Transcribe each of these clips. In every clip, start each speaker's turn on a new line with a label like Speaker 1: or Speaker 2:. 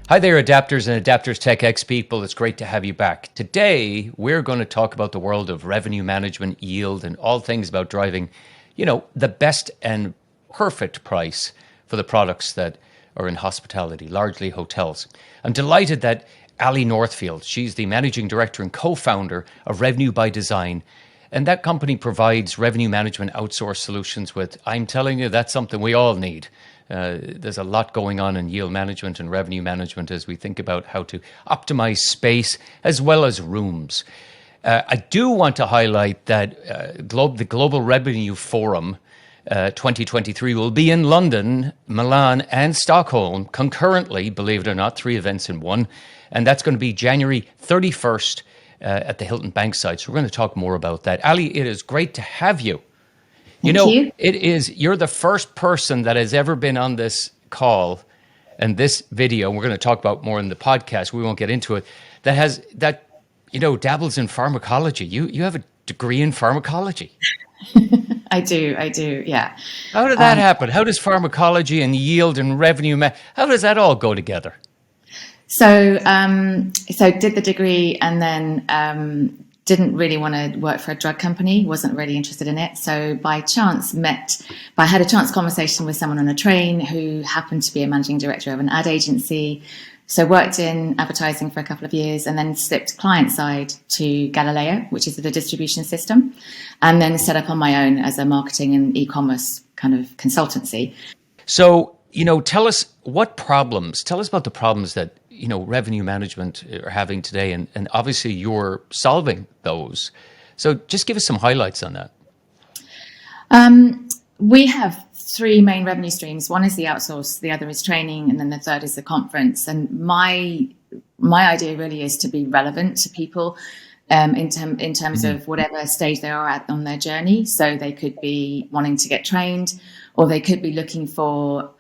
Speaker 1: Hi there, Adapters and Adapters TechX people. It's great to have you back. Today, we're going to talk about the world of revenue management, yield, and all things about driving, the best and perfect price for the products that are in hospitality, largely hotels. I'm delighted that Ali Northfield, she's the managing director and co-founder of Revenue by Design. And that company provides revenue management outsource solutions with, I'm telling you, that's something we all need. There's a lot going on in yield management and revenue management as we think about how to optimize space as well as rooms. I do want to highlight that the Global Revenue Forum 2023 will be in London, Milan, and Stockholm concurrently, believe it or not, 3 events in one. And that's going to be January 31st at the Hilton Bankside. So we're going to talk more about that. Ali, it is great to have you.
Speaker 2: Thank you.
Speaker 1: You're the first person that has ever been on this call and this video, and we're going to talk about more in the podcast, we won't get into it, that dabbles in pharmacology. You have a degree in pharmacology.
Speaker 2: I do, yeah.
Speaker 1: How did that happen? How does pharmacology and yield and revenue, how does that all go together?
Speaker 2: So did the degree and then didn't really want to work for a drug company, wasn't really interested in it. So I had a chance conversation with someone on a train who happened to be a managing director of an ad agency. So worked in advertising for a couple of years and then slipped client side to Galileo, which is the distribution system, and then set up on my own as a marketing and e-commerce kind of consultancy.
Speaker 1: So, tell us about the problems that revenue management are having today, and obviously you're solving those. So just give us some highlights on that.
Speaker 2: We have 3 main revenue streams. One is the outsource, the other is training, and then the third is the conference. And my idea really is to be relevant to people in terms of whatever stage they are at on their journey. So they could be wanting to get trained, or they could be looking for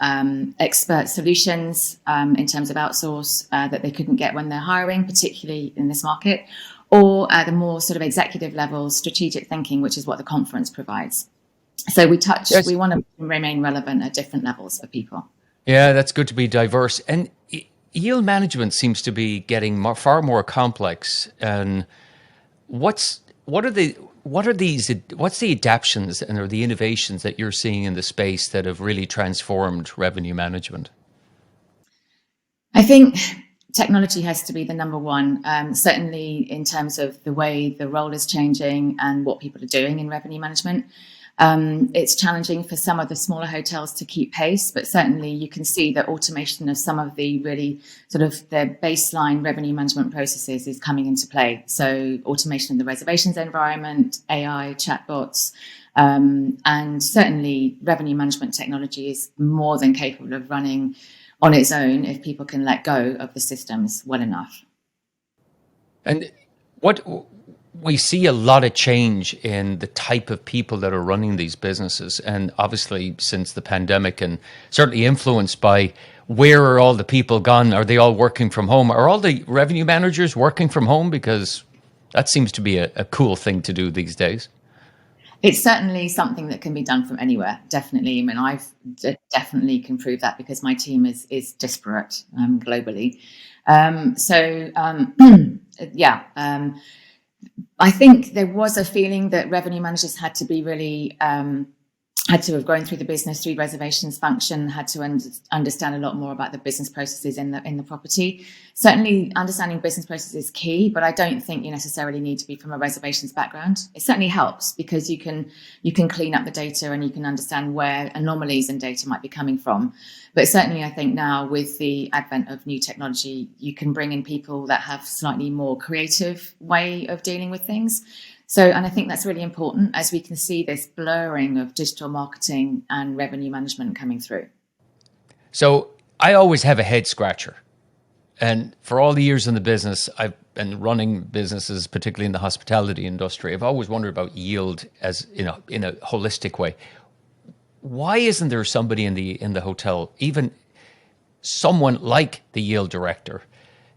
Speaker 2: expert solutions in terms of outsource that they couldn't get when they're hiring, particularly in this market, or at the more sort of executive level, strategic thinking, which is what the conference provides. So we want to remain relevant at different levels for people.
Speaker 1: Yeah, that's good to be diverse. And yield management seems to be getting far more complex. And what's the adaptations or the innovations that you're seeing in the space that have really transformed revenue management?
Speaker 2: I think technology has to be the number one, certainly in terms of the way the role is changing and what people are doing in revenue management. It's challenging for some of the smaller hotels to keep pace, but certainly you can see that automation of some of the really sort of the baseline revenue management processes is coming into play. So automation of the reservations environment, AI, chatbots, and certainly revenue management technology is more than capable of running on its own if people can let go of the systems well enough.
Speaker 1: And we see a lot of change in the type of people that are running these businesses. And obviously since the pandemic, and certainly influenced by where are all the people gone? Are they all working from home? Are all the revenue managers working from home? Because that seems to be a cool thing to do these days.
Speaker 2: It's certainly something that can be done from anywhere, definitely. I mean, I've definitely can prove that because my team is disparate globally. I think there was a feeling that revenue managers had to be really had to have gone through the business, through reservations function, had to understand a lot more about the business processes in the property. Certainly understanding business processes is key, but I don't think you necessarily need to be from a reservations background. It certainly helps because you can clean up the data and you can understand where anomalies in data might be coming from. But certainly I think now with the advent of new technology, you can bring in people that have slightly more creative way of dealing with things. And I think that's really important as we can see this blurring of digital marketing and revenue management coming through.
Speaker 1: So I always have a head scratcher. And for all the years in the business, I've been running businesses, particularly in the hospitality industry. I've always wondered about yield as in a holistic way. Why isn't there somebody in the hotel, even someone like the yield director,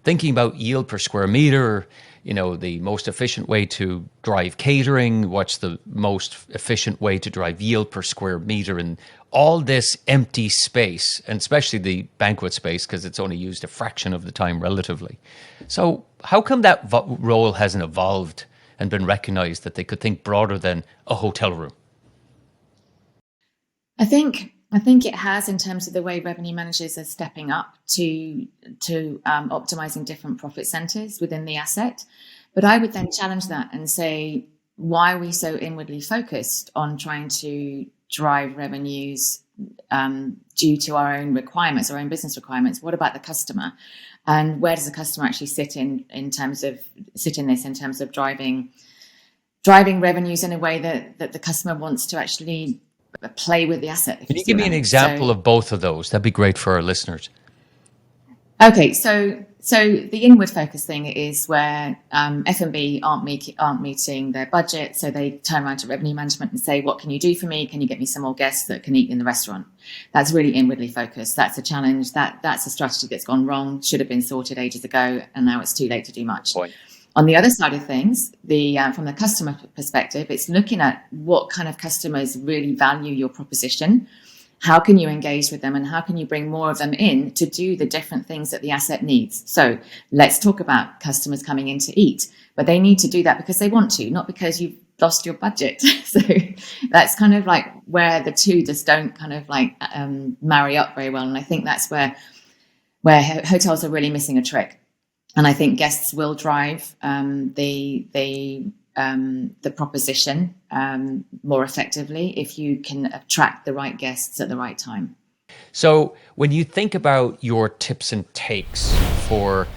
Speaker 1: thinking about yield per square meter, the most efficient way to drive catering, what's the most efficient way to drive yield per square meter, and all this empty space, and especially the banquet space, because it's only used a fraction of the time relatively. So how come that role hasn't evolved and been recognized, that they could think broader than a hotel room?
Speaker 2: I think it has, in terms of the way revenue managers are stepping up to optimizing different profit centers within the asset. But I would then challenge that and say, why are we so inwardly focused on trying to drive revenues due to our own requirements, our own business requirements? What about the customer? And where does the customer actually sit in terms of driving revenues in a way that the customer wants to actually play with the asset?
Speaker 1: Can you give me an example of both of those? That'd be great for our listeners.
Speaker 2: Okay, so the inward focus thing is where F&B aren't meeting their budget, so they turn around to revenue management and say, what can you do for me? Can you get me some more guests that can eat in the restaurant? That's really inwardly focused. That's a challenge. That's a strategy that's gone wrong, should have been sorted ages ago, and now it's too late to do much.
Speaker 1: Point.
Speaker 2: On the other side of things, from the customer perspective, it's looking at what kind of customers really value your proposition. How can you engage with them, and how can you bring more of them in to do the different things that the asset needs? So let's talk about customers coming in to eat, but they need to do that because they want to, not because you've lost your budget. So that's kind of like where the two just don't kind of like marry up very well. And I think that's where hotels are really missing a trick. And I think guests will drive the proposition more effectively if you can attract the right guests at the right time.
Speaker 1: So when you think about your tips and takes for,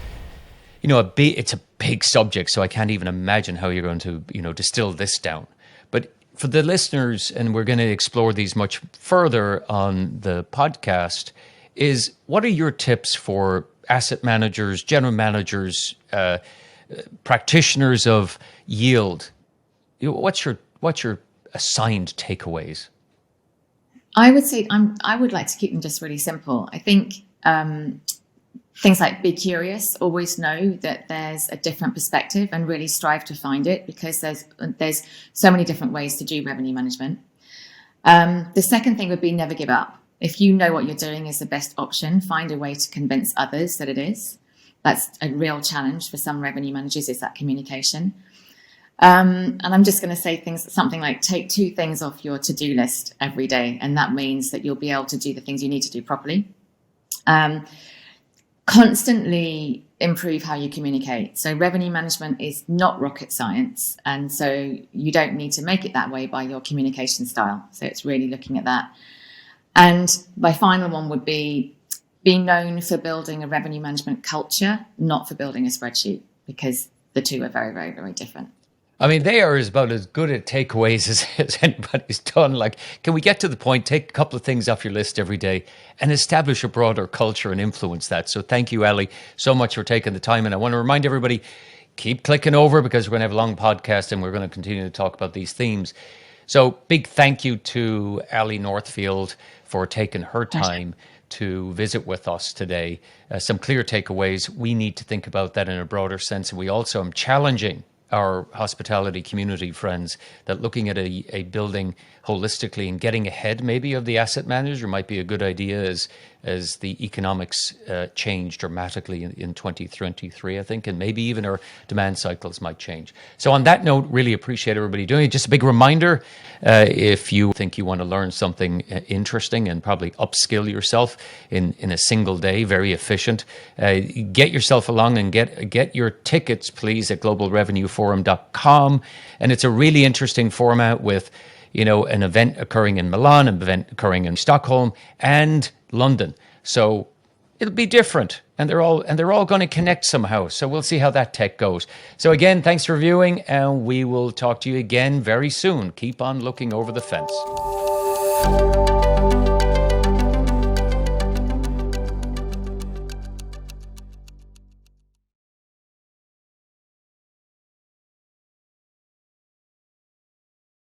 Speaker 1: it's a big subject, so I can't even imagine how you're going to, distill this down. But for the listeners, and we're going to explore these much further on the podcast, is what are your tips for asset managers, general managers, practitioners of yield? What's your assigned takeaways?
Speaker 2: I would say I would like to keep them just really simple. I think things like be curious, always know that there's a different perspective, and really strive to find it, because there's so many different ways to do revenue management. The second thing would be never give up. If you know what you're doing is the best option, find a way to convince others that it is. That's a real challenge for some revenue managers, is that communication. And I'm just going to say something like, take 2 things off your to-do list every day. And that means that you'll be able to do the things you need to do properly. Constantly improve how you communicate. So revenue management is not rocket science. And so you don't need to make it that way by your communication style. So it's really looking at that. And my final one would be known for building a revenue management culture, not for building a spreadsheet, because the two are very, very, very different.
Speaker 1: I mean, they are about as good at takeaways as anybody's done. Like, can we get to the point, take a couple of things off your list every day and establish a broader culture and influence that? So thank you, Ali, so much for taking the time. And I want to remind everybody, keep clicking over, because we're going to have a long podcast and we're going to continue to talk about these themes. So big thank you to Ali Northfield for taking her time to visit with us today. Some clear takeaways. We need to think about that in a broader sense. And we also am challenging our hospitality community friends that looking at a building holistically and getting ahead maybe of the asset manager might be a good idea as the economics change dramatically in 2023, I think, and maybe even our demand cycles might change. So on that note, really appreciate everybody doing it. Just a big reminder, if you think you want to learn something interesting and probably upskill yourself in a single day, very efficient, get yourself along and get your tickets, please, at globalrevenueforum.com. And it's a really interesting format with an event occurring in Milan, an event occurring in Stockholm and London. So it'll be different, and they're all going to connect somehow. So we'll see how that tech goes. So again, thanks for viewing, and we will talk to you again very soon. Keep on looking over the fence.